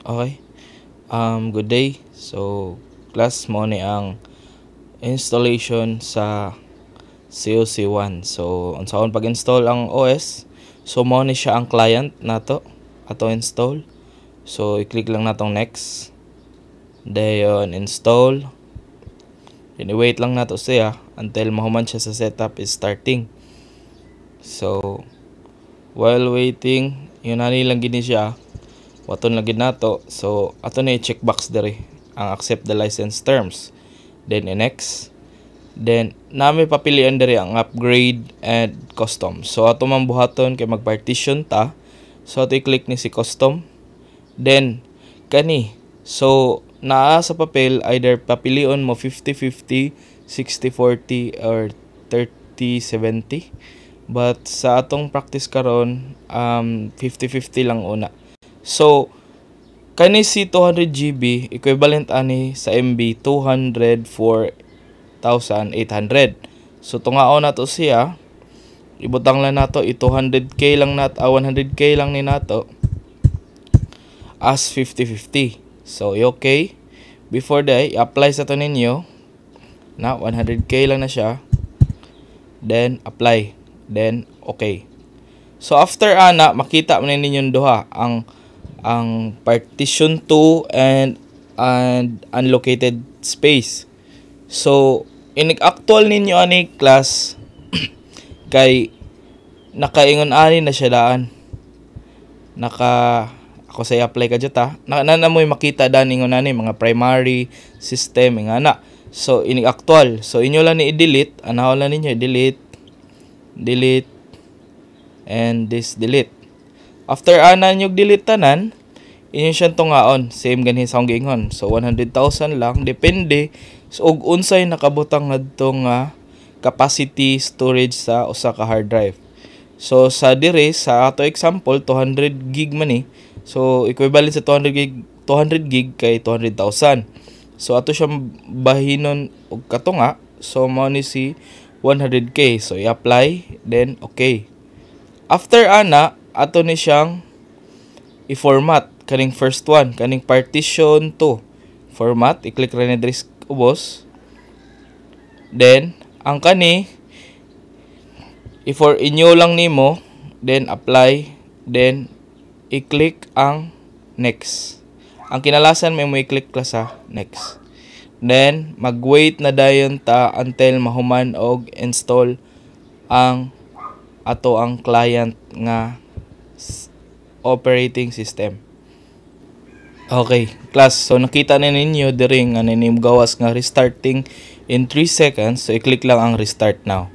Okay. Good day. So, class mo ni ang installation sa COC1. So, unsaon pag-install ang OS. So, mo ni siya ang client nato ato install. So, i-click lang natong next. Dayon install. Then i-wait lang nato siya until mahuman siya sa setup is starting. So, while waiting, yun na nilang gini siya. Waton lagi nato. So, ato na i-checkbox diri ang accept the license terms. Then, next. Then, nami papilian diri ang upgrade and custom. So, ato man buhaton kay mag-partition ta. So, ato i-click ni si custom. Then, kani. So, naa sa papel, either papilion mo 50-50, 60-40, or 30-70. But, sa atong practice karon 50-50 lang una. So, kani si 200 GB, equivalent ani sa MB 200 for 1,800. So, tungaon na to siya. Ibutang lang nato, 200k lang 100k lang ni nato as 50-50. So, okay. Before that, i-apply sa to ninyo na 100k lang na siya. Then, apply. Then, okay. So, after ana, makita man ninyo duha ang partition 2 and unlocated space. So, actual ninyo ani class kay nakaingon ani na siya daan. Ako say apply ka jud na mo makita daan ingon ani mga primary system nga na. So, actual. So, inyo lang ni i-delete, anaw lang ninyo i-delete, delete, and this delete. After ana nyo delete tanan, inyo siyang tungaon. Same ganhi sa akong giingon. So, 100,000 lang. Depende. So, og unsay nakabutang ngadto nga capacity storage sa usa ka hard drive. So, sa dire, sa ato example, 200 gig man eh. So, equivalent sa 200 gig kay 200,000. So, ato siyang bahinon og katunga. So, mao ni si 100k. So, i-apply. Then, okay. After ana, ato ni siyang i-format kaning first one, kaning partition 2. Format, i-click ra ni diri ubos. Then, ang kani i-for inyo lang nimo, then apply, then i-click ang next. Ang kinalasan may mo i-click la sa next. Then, mag-wait na dayon ta until mahuman og install ang ato ang client nga operating system. Okay, class. So, nakita na ninyo diri nga gawas nga restarting in 3 seconds. So, i-click lang ang restart now.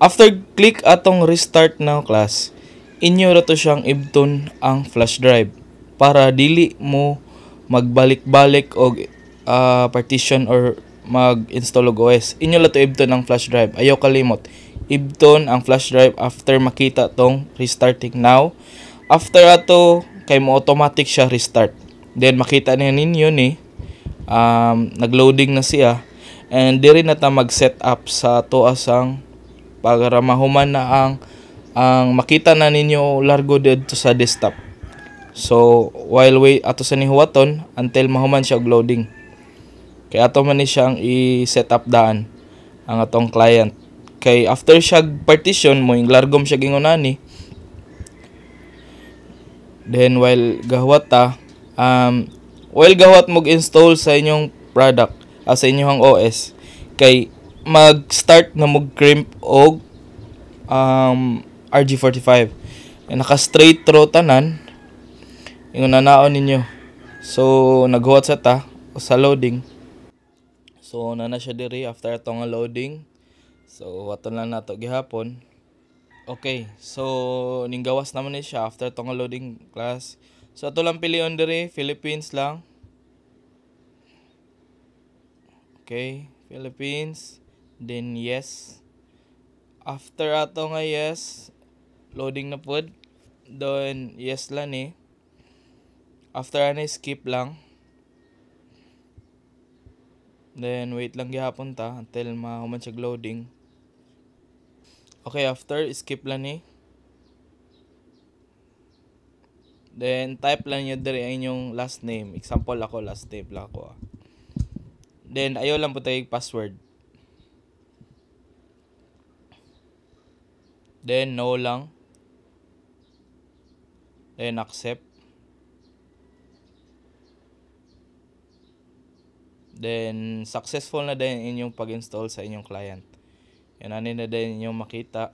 After click atong restart now, class, inyo ra to siyang ibton ang flash drive para dili mo magbalik-balik og partition or mag-install og OS. Inyo la to ibton ang flash drive. Ayaw kalimot. Ibton ang flash drive after makita tong restarting now. After ato, kay mo automatic siya restart. Then makita na ninyo ni nagloading na siya, and diri na ta mag-set up sa ato asang para mahuman na ang makita na ninyo largo dito sa desktop. So, while wait ato sa nihuwaton until mahuman siya og loading. Kaya ato man ni siyang i-set up daan ang atong client. Kay after siya partition mo, yung largom siya gingunani. Then while gahwat while gahwat mo install sa inyong product, sa inyong OS, kay mag-start na mo crimp og RG45. Naka-straight through tanan, yung nanaon ninyo. So, naghuwat sa loading. So, na siya diri after atong loading. So, waton lang nato gihapon. Okay, so ninggawas naman ni siya after tong loading class. So ato lang pilion diri, Philippines lang. Okay, Philippines, then yes. After ato nga yes, loading na pod. Then yes lang ni. After ani skip lang. Then wait lang gihapon ta until mahuman siya loading. Okay, after skip lang ni. Then type lang nyo diri ang inyong last name. Example ako, last name lang ako. Then ayaw lang po tayo password. Then no lang. Then accept. Then successful na din inyong pag-install sa inyong client. Yan na din inyong makita.